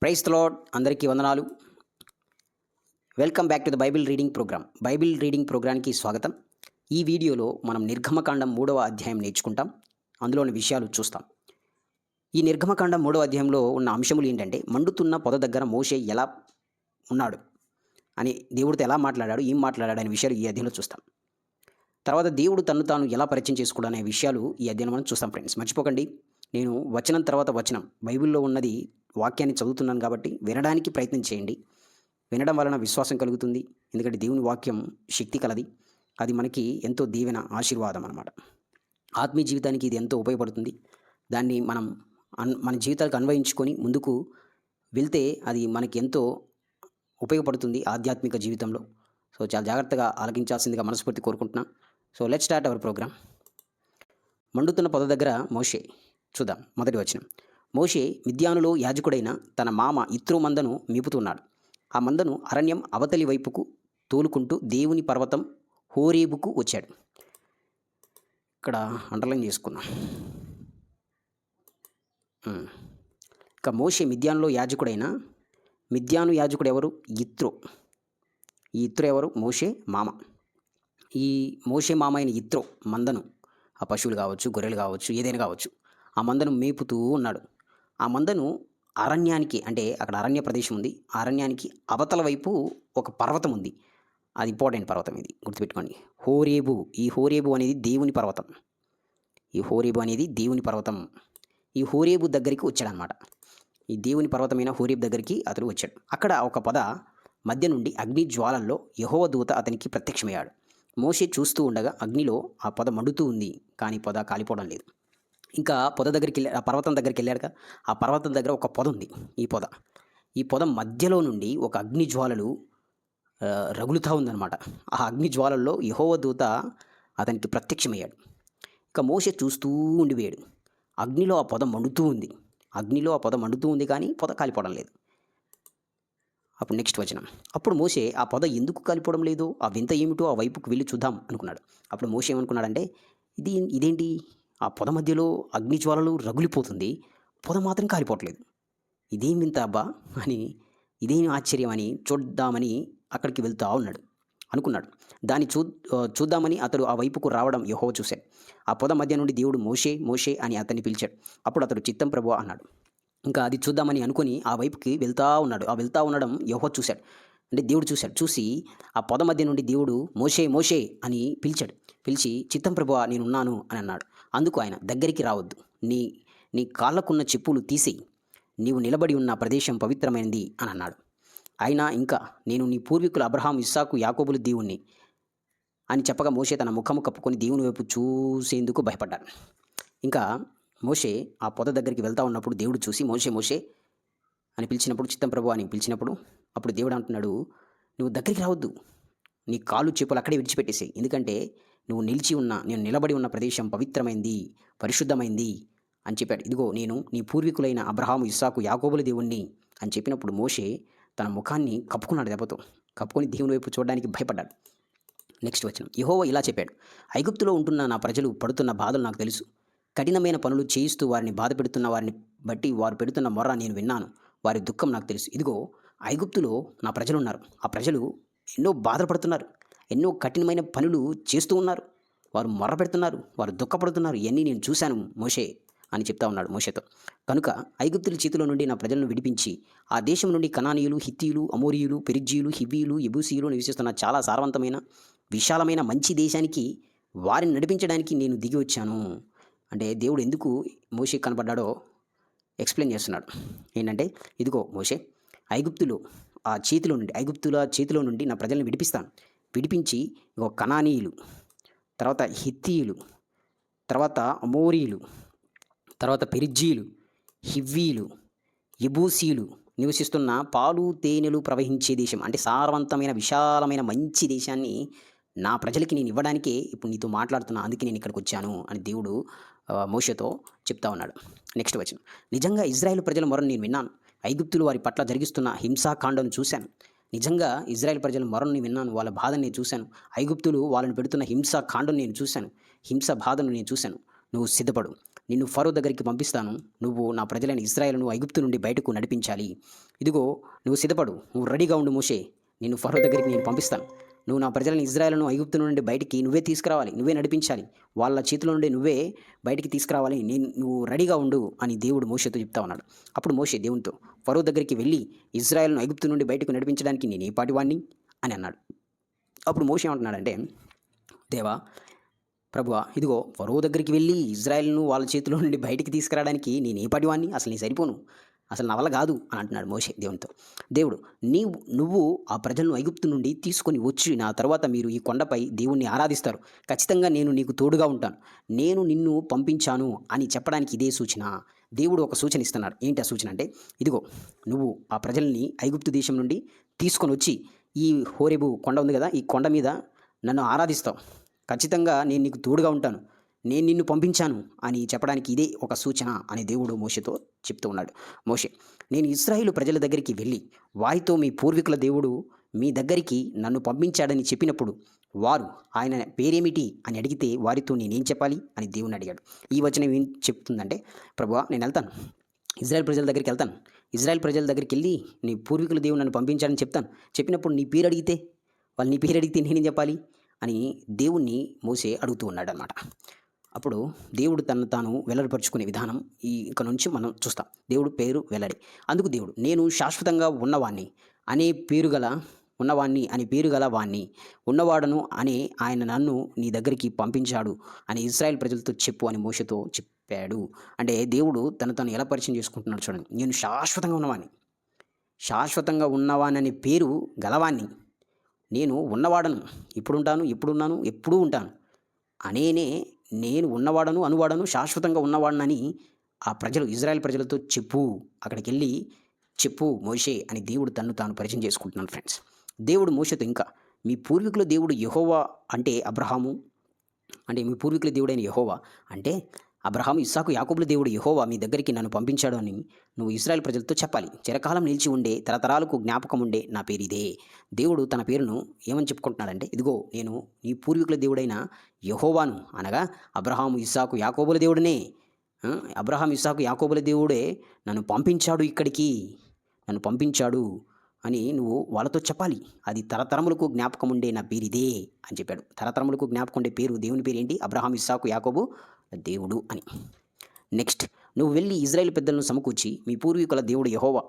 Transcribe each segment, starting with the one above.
Praise the Lord. అందరికీ వందనాలు. Welcome back to the Bible reading program. Bible reading ప్రోగ్రామ్కి స్వాగతం. ఈ వీడియోలో మనం నిర్గమకాండం 3వ అధ్యాయం నేర్చుకుంటాం. అందులోని విషయాలు చూస్తాం. ఈ నిర్గమకాండం 3వ అధ్యాయంలో ఉన్న అంశములు ఏంటంటే, మండుతున్న పొద దగ్గర మోషే ఎలా ఉన్నాడు అని, దేవుడితో ఎలా మాట్లాడాడు, ఏం మాట్లాడాడు అనే విషయాలు ఈ అధ్యాయంలో చూస్తాం. తర్వాత దేవుడు తన్ను తాను ఎలా పరిచయం చేసుకోవడం అనే విషయాలు ఈ అధ్యాయంలో మనం చూస్తాం. ఫ్రెండ్స్, మర్చిపోకండి, నేను వచనం తర్వాత వచనం బైబిల్లో ఉన్నది వాక్యాన్ని చదువుతున్నాను కాబట్టి వినడానికి ప్రయత్నం చేయండి. వినడం వలన విశ్వాసం కలుగుతుంది. ఎందుకంటే దేవుని వాక్యం శక్తి కలది. అది మనకి ఎంతో దీవెన, ఆశీర్వాదం అన్నమాట. ఆత్మీయ జీవితానికి ఇది ఎంతో ఉపయోగపడుతుంది. దాన్ని మనం మన జీవితాలకు అన్వయించుకొని ముందుకు వెళ్తే అది మనకి ఎంతో ఉపయోగపడుతుంది ఆధ్యాత్మిక జీవితంలో. సో చాలా జాగ్రత్తగా ఆలకించాల్సిందిగా మనస్ఫూర్తి కోరుకుంటున్నాను. So let's start our program. మండుతున్న పొద దగ్గర మోషే. చూద్దాం మొదటి వచనం. మోషే మిద్యానులో యాజకుడైన తన మామ ఇత్రో మందను మేపుతున్నాడు. ఆ మందను అరణ్యం అవతలి వైపుకు తోలుకుంటూ దేవుని పర్వతం హోరేబుకు వచ్చాడు. ఇక్కడ అండర్లైన్ చేసుకున్నాం. ఇక మోషే మిద్యానులో యాజకుడైన, మిద్యాను యాజకుడు ఎవరు? ఇత్రో. ఈ ఇత్రో ఎవరు? మోషే మామ. ఈ మోషే మామ అయిన ఇత్రో మందను, ఆ పశువులు కావచ్చు, గొర్రెలు కావచ్చు, ఏదైనా కావచ్చు, ఆ మందను మేపుతూ ఉన్నాడు. ఆ మందను అరణ్యానికి, అంటే అక్కడ అరణ్య ప్రదేశం ఉంది, ఆ అరణ్యానికి అవతల వైపు ఒక పర్వతం ఉంది. అది ఇంపార్టెంట్ పర్వతం, ఇది గుర్తుపెట్టుకోండి. హోరేబు. ఈ హోరేబు అనేది దేవుని పర్వతం. ఈ హోరేబు అనేది దేవుని పర్వతం. ఈ హోరేబు దగ్గరికి వచ్చాడనమాట. ఈ దేవుని పర్వతమైన హోరేబు దగ్గరికి అతడు వచ్చాడు. అక్కడ ఒక పొద మధ్య నుండి అగ్ని జ్వాలల్లో యెహోవా దూత అతనికి ప్రత్యక్షమయ్యాడు. మోషే చూస్తూ ఉండగా అగ్నిలో ఆ పొద మండుతూ ఉంది, కానీ పొద కాలిపోవడం లేదు. ఇంకా పొద దగ్గరికి వెళ్ళి, ఆ పర్వతం దగ్గరికి వెళ్ళాడుగా, ఆ పర్వతం దగ్గర ఒక పొద ఉంది. ఈ పొద మధ్యలో నుండి ఒక అగ్ని జ్వాలలు రగులుతూ ఉందన్నమాట. ఆ అగ్ని జ్వాలల్లో యెహోవా దూత అతనికి ప్రత్యక్షమయ్యాడు. ఇక మోషే చూస్తూ ఉండిపోయాడు. అగ్నిలో ఆ పొద మండుతూ ఉంది. అగ్నిలో ఆ పొద మండుతూ ఉంది, కానీ పొద కాలిపోవడం లేదు. అప్పుడు నెక్స్ట్ వచనం. అప్పుడు మోషే ఆ పొద ఎందుకు కాలిపోవడం లేదు, ఆ వింత ఏమిటో ఆ వైపుకు వెళ్ళి చూద్దాం అనుకున్నాడు. అప్పుడు మోషే ఏమనుకున్నాడంటే, ఇదేంటి, ఆ పొద మధ్యలో అగ్ని జ్వాలలు రగులిపోతుంది, పొద మాత్రం కాలిపోవట్లేదు, ఇదేం వింత అబ్బా అని, ఇదేం ఆశ్చర్యం అని చూద్దామని అక్కడికి వెళ్తూ అనుకున్నాడు. దాన్ని చూద్దామని అతడు ఆ వైపుకు రావడం యెహోవా చూశాడు. ఆ పొద మధ్య నుండి దేవుడు మోషే మోషే అని అతన్ని పిలిచాడు. అప్పుడు అతడు చిత్తం ప్రభువా అన్నాడు. ఇంకా అది చూద్దామని అనుకుని ఆ వైపుకి వెళ్తూ ఉన్నాడు. ఆ వెళ్తూ ఉండడం యెహోవా చూశాడు, అంటే దేవుడు చూశాడు. చూసి ఆ పొద మధ్య నుండి దేవుడు మోషే మోషే అని పిలిచాడు. పిలిచి చిత్తం ప్రభువా నేనున్నాను అని అన్నాడు. అందుకు ఆయన, దగ్గరికి రావద్దు, నీ కాళ్ళకున్న చెప్పులు తీసేయి, నీవు నిలబడి ఉన్న ప్రదేశం పవిత్రమైనది అని అన్నాడు. ఆయన ఇంకా, నేను నీ పూర్వీకులు అబ్రహాం, ఇస్సాకు, యాకోబుల దేవుణ్ణి అని చెప్పగా మోషే తన ముఖము కప్పుకొని దేవుని వైపు చూసేందుకు భయపడ్డాడు. ఇంకా మోషే ఆ పొద దగ్గరికి వెళ్తూ ఉన్నప్పుడు దేవుడు చూసి మోషే మోషే అని పిలిచినప్పుడు, చిత్తం ప్రభు అని పిలిచినప్పుడు, అప్పుడు దేవుడు అంటున్నాడు, నువ్వు దగ్గరికి రావద్దు, నీ కాళ్ళు చెప్పులు అక్కడే విడిచిపెట్టేసేయి, ఎందుకంటే నేను నిలబడి ఉన్న ప్రదేశం పవిత్రమైంది, పరిశుద్ధమైంది అని చెప్పాడు. ఇదిగో నేను నీ పూర్వీకులైన అబ్రహాము, ఇస్సాకు, యాకోబుల దేవుణ్ణి అని చెప్పినప్పుడు మోషే తన ముఖాన్ని కప్పుకున్నాడు. దెబ్బతో కప్పుకొని దేవుని వైపు చూడడానికి భయపడ్డాడు. నెక్స్ట్ వచనం. యెహోవా ఇలా చెప్పాడు, ఐగుప్తులో ఉంటున్న నా ప్రజలు పడుతున్న బాధలు నాకు తెలుసు. కఠినమైన పనులు చేయిస్తూ వారిని బాధ పెడుతున్న వారిని బట్టి వారు పెడుతున్న మొర్ర నేను విన్నాను. వారి దుఃఖం నాకు తెలుసు. ఇదిగో ఐగుప్తులో నా ప్రజలు ఉన్నారు. ఆ ప్రజలు ఎన్నో బాధలు పడుతున్నారు, ఎన్నో కఠినమైన పనులు చేస్తూ ఉన్నారు, వారు మొర్ర పెడుతున్నారు, వారు దుఃఖపడుతున్నారు. ఇవన్నీ నేను చూశాను మోషే అని చెప్తా ఉన్నాడు మోషేతో. కనుక ఐగుప్తుల చేతిలో నుండి నా ప్రజలను విడిపించి ఆ దేశం నుండి కనానీయులు, హిత్తీయులు, అమోరీయులు, పెరిజ్జీయులు, హివ్వీయులు, యెబూసీయులు నివసిస్తున్న చాలా సారవంతమైన విశాలమైన మంచి దేశానికి వారిని నడిపించడానికి నేను దిగి వచ్చాను. అంటే దేవుడు ఎందుకు మోషే కనపడ్డాడో ఎక్స్ప్లెయిన్ చేస్తున్నాడు. ఏంటంటే, ఇదిగో మోషే, ఐగుప్తుల చేతిలో నుండి నా ప్రజలను విడిపించి ఇగో కనానీయులు, తర్వాత హిత్తీయులు, తర్వాత అమోరీయులు, తర్వాత పెరిజ్జీయులు, హివ్వీలు, యెబూసీయులు నివసిస్తున్న పాలు తేనెలు ప్రవహించే దేశం, అంటే సారవంతమైన విశాలమైన మంచి దేశాన్ని నా ప్రజలకి నేను ఇవ్వడానికే ఇప్పుడు నీతో మాట్లాడుతున్నా, అందుకే నేను ఇక్కడికి వచ్చాను అని దేవుడు మోషేతో చెప్తా ఉన్నాడు. నెక్స్ట్ వచనం. నిజంగా ఇజ్రాయేల్ ప్రజల మొరను నేను విన్నాను. ఐగుప్తులు వారి పట్ల జరిగిస్తున్న హింసాకాండను చూశాను. నిజంగా ఇజ్రాయేల్ ప్రజల మొరను నేను విన్నాను, వాళ్ళ బాధను నేను చూశాను. ఐగుప్తులు వాళ్ళని పెడుతున్న హింసాకాండను నేను చూశాను, హింస బాధను నేను చూశాను. నువ్వు సిద్ధపడు, నిన్ను ఫరో దగ్గరికి పంపిస్తాను. నువ్వు నా ప్రజలైన ఇశ్రాయేలును ఐగుప్తు నుండి బయటకు నడిపించాలి. ఇదిగో నువ్వు సిద్ధపడు, నువ్వు రెడీగా ఉండు మోషే. నిన్ను ఫరో దగ్గరికి నేను పంపిస్తాను. నువ్వు నా ప్రజలను ఇశ్రాయేలును ఐగుప్తు నుండి బయటికి నువ్వే తీసుకురావాలి, నువ్వే నడిపించాలి. వాళ్ళ చేతిలో నుండి నువ్వే బయటికి తీసుకురావాలి. నువ్వు రెడీగా ఉండు అని దేవుడు మోషేతో చెప్తా ఉన్నాడు. అప్పుడు మోషే దేవునితో, ఫరో దగ్గరికి వెళ్ళి ఇశ్రాయేలును ఐగుప్తు నుండి బయటకు నడిపించడానికి నేను ఏ పాటివాణ్ణి అని అన్నాడు. అప్పుడు మోషే ఏమంటున్నాడంటే, దేవా ప్రభువా, ఇదిగో ఫరో దగ్గరికి వెళ్ళి ఇజ్రాయెల్‌ను వాళ్ళ చేతిలో నుండి బయటికి తీసుకురావడానికి నేను ఏ పాటివాడిని, అసలు నేను సరిపోను, అసలు నా వల్ల కాదు అని అంటున్నాడు మోషే దేవునితో. దేవుడు, నువ్వు ఆ ప్రజలను ఐగుప్తు నుండి తీసుకొని వచ్చి నా తర్వాత మీరు ఈ కొండపై దేవుణ్ణి ఆరాధిస్తారు. ఖచ్చితంగా నేను నీకు తోడుగా ఉంటాను. నేను నిన్ను పంపించాను అని చెప్పడానికి ఇదే సూచన. దేవుడు ఒక సూచన ఇస్తున్నాడు. ఏంటి ఆ సూచన అంటే, ఇదిగో నువ్వు ఆ ప్రజల్ని ఐగుప్తు దేశం నుండి తీసుకొని వచ్చి ఈ హోరేబు కొండ ఉంది కదా, ఈ కొండ మీద నన్ను ఆరాధిస్తావు. ఖచ్చితంగా నేను నీకు తోడుగా ఉంటాను. నేను నిన్ను పంపించాను అని చెప్పడానికి ఇదే ఒక సూచన అని దేవుడు మోషేతో చెప్తూ ఉన్నాడు. మోషే, నేను ఇశ్రాయేలు ప్రజల దగ్గరికి వెళ్ళి వారితో మీ పూర్వీకుల దేవుడు మీ దగ్గరికి నన్ను పంపించాడని చెప్పినప్పుడు వారు ఆయన పేరేమిటి అని అడిగితే వారితో నేనేం చెప్పాలి అని దేవుని అడిగాడు. ఈ వచనం ఏం చెప్తుందంటే, ప్రభువా నేను వెళ్తాను, ఇజ్రాయెల్ ప్రజల దగ్గరికి వెళ్తాను. ఇజ్రాయెల్ ప్రజల దగ్గరికి వెళ్ళి నీ పూర్వీకుల దేవుడు నన్ను పంపించాడని చెప్తాను. చెప్పినప్పుడు నీ పేరు అడిగితే నేనేం చెప్పాలి అని దేవుణ్ణి మోసే అడుగుతూ ఉన్నాడనమాట. అప్పుడు దేవుడు తనను తాను వెల్లడిపరుచుకునే విధానం ఇక నుంచి మనం చూస్తాం. దేవుడు పేరు వెల్లడి. అందుకు దేవుడు, నేను శాశ్వతంగా ఉన్నవాణ్ణి అనే పేరు గల వాణ్ణి, ఉన్నవాడను అనే ఆయన నన్ను నీ దగ్గరికి పంపించాడు అని ఇశ్రాయేల్ ప్రజలతో చెప్పు అని మోషేతో చెప్పాడు. అంటే దేవుడు తను ఎలా పరిచయం చేసుకుంటున్నాడు చూడండి. నేను శాశ్వతంగా ఉన్నవాననే పేరు గలవాణ్ణి, నేను ఉన్నవాడను, ఇప్పుడుంటాను, ఎప్పుడున్నాను, ఎప్పుడూ ఉంటాను అనేనే నేను ఉన్నవాడను, అనువాడను, శాశ్వతంగా ఉన్నవాడనని ఆ ప్రజలు, ఇజ్రాయెల్ ప్రజలతో చెప్పు, అక్కడికి వెళ్ళి చెప్పు మోషే అని దేవుడు తన్ను తాను పరిచయం చేసుకుంటున్నాను ఫ్రెండ్స్. దేవుడు మోషేతో ఇంకా, మీ పూర్వీకుల దేవుడు యెహోవా అంటే అబ్రహాము, అంటే మీ పూర్వీకుల దేవుడైన యెహోవా అంటే అబ్రహాము, ఇస్సాకు, యాకోబుల దేవుడు యెహోవా మీ దగ్గరికి నన్ను పంపించాడు అని నువ్వు ఇశ్రాయేల్ ప్రజలతో చెప్పాలి. చిరకాలం నిలిచి ఉండే, తరతరాలకు జ్ఞాపకం ఉండే నా పేరు ఇదే. దేవుడు తన పేరును ఏమని చెప్పుకుంటున్నాడంటే, ఇదిగో నేను నీ పూర్వీకుల దేవుడైన యెహోవాను, అనగా అబ్రహాము, ఇస్సాకు, యాకోబుల దేవుడినే. అబ్రహాం, ఇస్సాకు, యాకోబుల దేవుడే నన్ను పంపించాడు ఇక్కడికి, నన్ను పంపించాడు అని నువ్వు వాళ్ళతో చెప్పాలి. అది తరతరములకు జ్ఞాపకం ఉండే నా పేరు ఇదే అని చెప్పాడు. తరతరములకు జ్ఞాపకం ఉండే పేరు, దేవుని పేరు ఏంటి? అబ్రహాం, ఇస్సాకు, యాకోబు దేవుడు అని. నెక్స్ట్, నువ్వు వెళ్ళి ఇజ్రాయేల్ పెద్దలను సమకూర్చి మీ పూర్వీకుల దేవుడు యెహోవా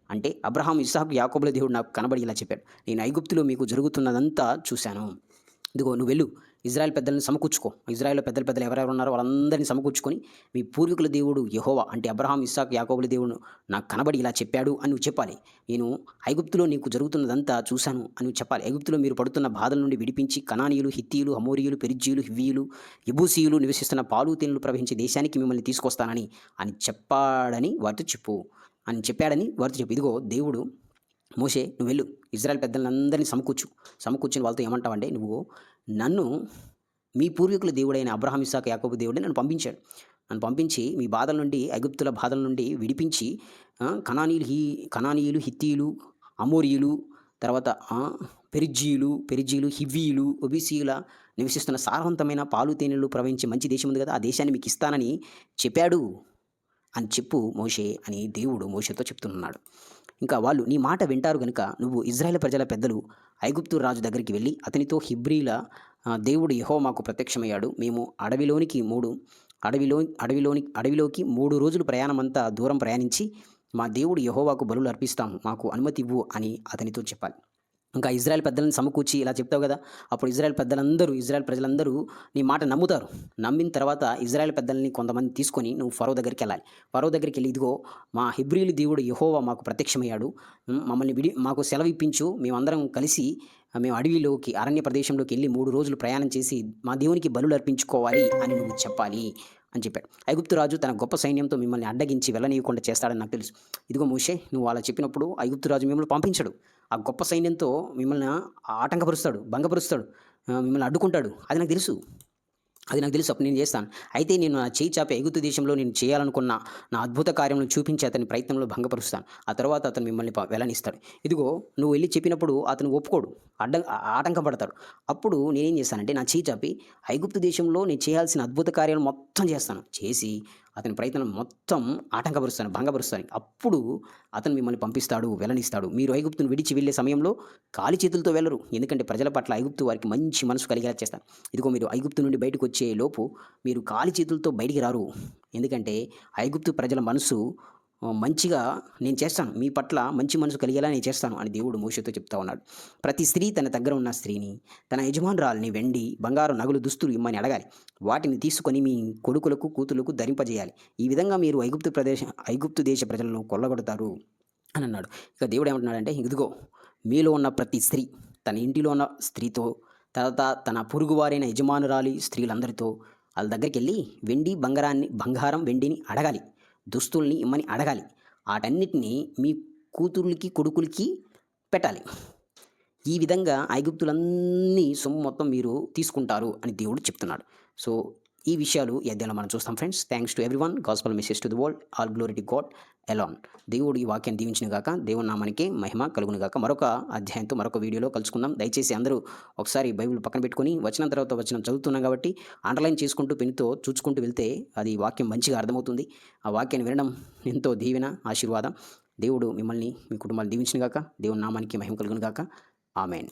అంటే అబ్రహాం, ఇస్సాకు, యాకోబుల దేవుడు నాకు కనబడి ఇలా చెప్పాడు, నేను ఐగుప్తులో మీకు జరుగుతున్నదంతా చూశాను. ఇదిగో నువ్వు వెళ్ళు, ఇజ్రాయేల్ పెద్దలను సమకూర్చుకో. ఇజ్రాయేల్లో పెద్దలు ఎవరెవరు ఉన్నారో వాళ్ళందరినీ సమకూర్చుకొని మీ పూర్వీకుల దేవుడు యెహోవా అంటే అబ్రహాం, ఇస్సాకు, యాకోబుల దేవుడు నాకు కనబడి ఇలా చెప్పాడు అని నువ్వు చెప్పాలి. నేను ఐగుప్తులో నీకు జరుగుతున్నదంతా చూశాను అని నువ్వు చెప్పాలి. ఐగుప్తులో మీరు పడుతున్న బాధల నుండి విడిపించి కనానీయులు, హిత్తీయులు, అమోరీయులు, పెరిజ్జీయులు, హివ్వీయులు, యెబూసీయులు నివసిస్తున్న పాలు తేనెలు ప్రవహించే దేశానికి మిమ్మల్ని తీసుకొస్తానని అని చెప్పాడని వారితో చెప్పు అని చెప్పాడని వారితో చెప్పు. ఇదిగో దేవుడు, మోషే నువ్వు వెళ్ళు, ఇజ్రాయెల్ పెద్దలందరినీ సమకూర్చుని వాళ్ళతో ఏమంటావంటే, నువ్వు నన్ను మీ పూర్వీకుల దేవుడైన అబ్రహాం, ఇస్సాకు, యాకోబు దేవుడే నన్ను పంపించి మీ బాధల నుండి, ఐగుప్తుల బాధల నుండి విడిపించి కనానీయులు, హిత్తీయులు, అమోరీయులు, తర్వాత పెరిజ్జీయులు, హివ్వీయులు, ఒబీసీయుల నివసిస్తున్న సారవంతమైన పాలు తేనెలు ప్రవహించే మంచి దేశం ఉంది కదా, ఆ దేశాన్ని మీకు ఇస్తానని చెప్పాడు అని చెప్పు మోషే అని దేవుడు మోషేతో చెప్తున్నాడు. ఇంకా వాళ్ళు నీ మాట వింటారు గనుక నువ్వు ఇజ్రాయేల్ ప్రజల పెద్దలు ఐగుప్తు రాజు దగ్గరికి వెళ్ళి అతనితో, హిబ్రీల దేవుడు యెహోవా మాకు ప్రత్యక్షమయ్యాడు, మేము అడవిలోకి 3 రోజులు ప్రయాణమంతా దూరం ప్రయాణించి మా దేవుడు యెహోవాకు బలులు అర్పిస్తాము, మాకు అనుమతి ఇవ్వు అని అతనితో చెప్పాలి. ఇంకా ఇజ్రాయెల్ పెద్దలను సమకూర్చి ఇలా చెప్తావు కదా, అప్పుడు ఇజ్రాయెల్ ప్రజలందరూ నీ మాట నమ్ముతారు. నమ్మిన తర్వాత ఇజ్రాయెల్ పెద్దల్ని కొంతమంది తీసుకొని నువ్వు ఫరో దగ్గరికి వెళ్ళాలి. ఫరో దగ్గరికి వెళ్ళి, ఇదిగో మా హెబ్రీయుల దేవుడు యెహోవా మాకు ప్రత్యక్షమయ్యాడు, మాకు సెలవు ఇప్పించు, మేమందరం కలిసి మేము అరణ్య ప్రదేశంలోకి వెళ్ళి 3 రోజులు ప్రయాణం చేసి మా దేవునికి బలులు అర్పించుకోవాలి అని నువ్వు చెప్పాలి అని చెప్పాడు. ఐగుప్తు రాజు తన గొప్ప సైన్యంతో మిమ్మల్ని అడ్డగించి వెళ్ళనీయకుండా చేస్తాడని నాకు తెలుసు. ఇదిగో మోషే, నువ్వు అలా చెప్పినప్పుడు ఐగుప్తు రాజు మిమ్మల్ని పంపించడు. ఆ గొప్ప సైన్యంతో మిమ్మల్ని ఆటంకపరుస్తాడు, భంగపరుస్తాడు, మిమ్మల్ని అడ్డుకుంటాడు. అది నాకు తెలుసు. అప్పుడు నేను చేస్తాను. అయితే నేను నా చేయి చాపి ఐగుప్తు దేశంలో నేను చేయాలనుకున్న నా అద్భుత కార్యములను చూపించి అతని ప్రయత్నంలో భంగపరుస్తాను. ఆ తర్వాత అతను మిమ్మల్ని వెళ్ళనిస్తాడు. ఇదిగో నువ్వు వెళ్ళి చెప్పినప్పుడు అతను ఒప్పుకోడు, ఆటంకపడతాడు. అప్పుడు నేనేం చేస్తానంటే నా చేయి చాపి ఐగుప్తు దేశంలో నేను చేయాల్సిన అద్భుత కార్యాలు మొత్తం చేస్తాను. చేసి అతని ప్రయత్నం మొత్తం ఆటంకపరుస్తాను, భంగపరుస్తాను. అప్పుడు అతను మిమ్మల్ని పంపిస్తాడు, వెళ్ళనిస్తాడు. మీరు ఐగుప్తును విడిచి వెళ్ళే సమయంలో ఖాళీ చేతులతో వెళ్ళరు. ఎందుకంటే ప్రజల పట్ల ఐగుప్తు వారికి మంచి మనసు కలిగేలా చేస్తాను. ఇదిగో మీరు ఐగుప్తు నుండి బయటకొచ్చే లోపు మీరు ఖాళీ చేతులతో బయటికి రారు. ఎందుకంటే ఐగుప్తు ప్రజల మనసు మంచిగా నేను చేస్తాను. మీ పట్ల మంచి మనసు కలిగేలా నేను చేస్తాను అని దేవుడు మోషేతో చెప్తా ఉన్నాడు. ప్రతి స్త్రీ తన దగ్గర ఉన్న స్త్రీని, తన యజమానురాలిని వెండి, బంగారం, నగలు, దుస్తులు ఇమ్మని అడగాలి. వాటిని తీసుకొని మీ కొడుకులకు, కూతుర్లకు ధరింపజేయాలి. ఈ విధంగా మీరు ఐగుప్తు దేశ ప్రజలను కొల్లగొడతారు అని అన్నాడు. ఇక దేవుడు ఏమంటున్నాడంటే, ఇదిగో మీలో ఉన్న ప్రతి స్త్రీ తన ఇంటిలో ఉన్న స్త్రీతో, తర్వాత తన పొరుగువారైన యజమానురాలి స్త్రీలందరితో వాళ్ళ దగ్గరికెళ్ళి బంగారం, వెండిని అడగాలి. దుస్తుల్ని ఇమ్మని అడగాలి. ఆటన్నిటిని మీ కూతుర్లకి, కొడుకులకి పెట్టాలి. ఈ విధంగా ఐగుప్తులన్నీ సొమ్ము మొత్తం మీరు తీసుకుంటారు అని దేవుడు చెప్తున్నాడు. సో ఈ విషయాలు ఈ అధ్యాయంలో మనం చూస్తాం friends. Thanks to everyone. Gospel message to the world. All glory to God Elon. దేవుడు ఈ వాక్యాన్ని దీవించిన గాక. దేవుని నామానికి మహిమ కలుగును గాక. మరొక అధ్యాయంతో మరొక వీడియోలో కలుసుకుందాం. దయచేసి అందరూ ఒకసారి బైబిల్ పక్కన పెట్టుకొని వచనం తర్వాత వచనం చదువుతున్నాం కాబట్టి అండర్లైన్ చేసుకుంటూ పెన్నుతో చూసుకుంటూ వెళ్తే అది వాక్యం మంచిగా అర్థమవుతుంది. ఆ వాక్యాన్ని వినడం ఎంతో దీవెన, ఆశీర్వాదం. దేవుడు మిమ్మల్ని, మీ కుటుంబాన్ని దీవించిన గాక. దేవుని నామానికి మహిమ కలుగును గాక. ఆమేన్.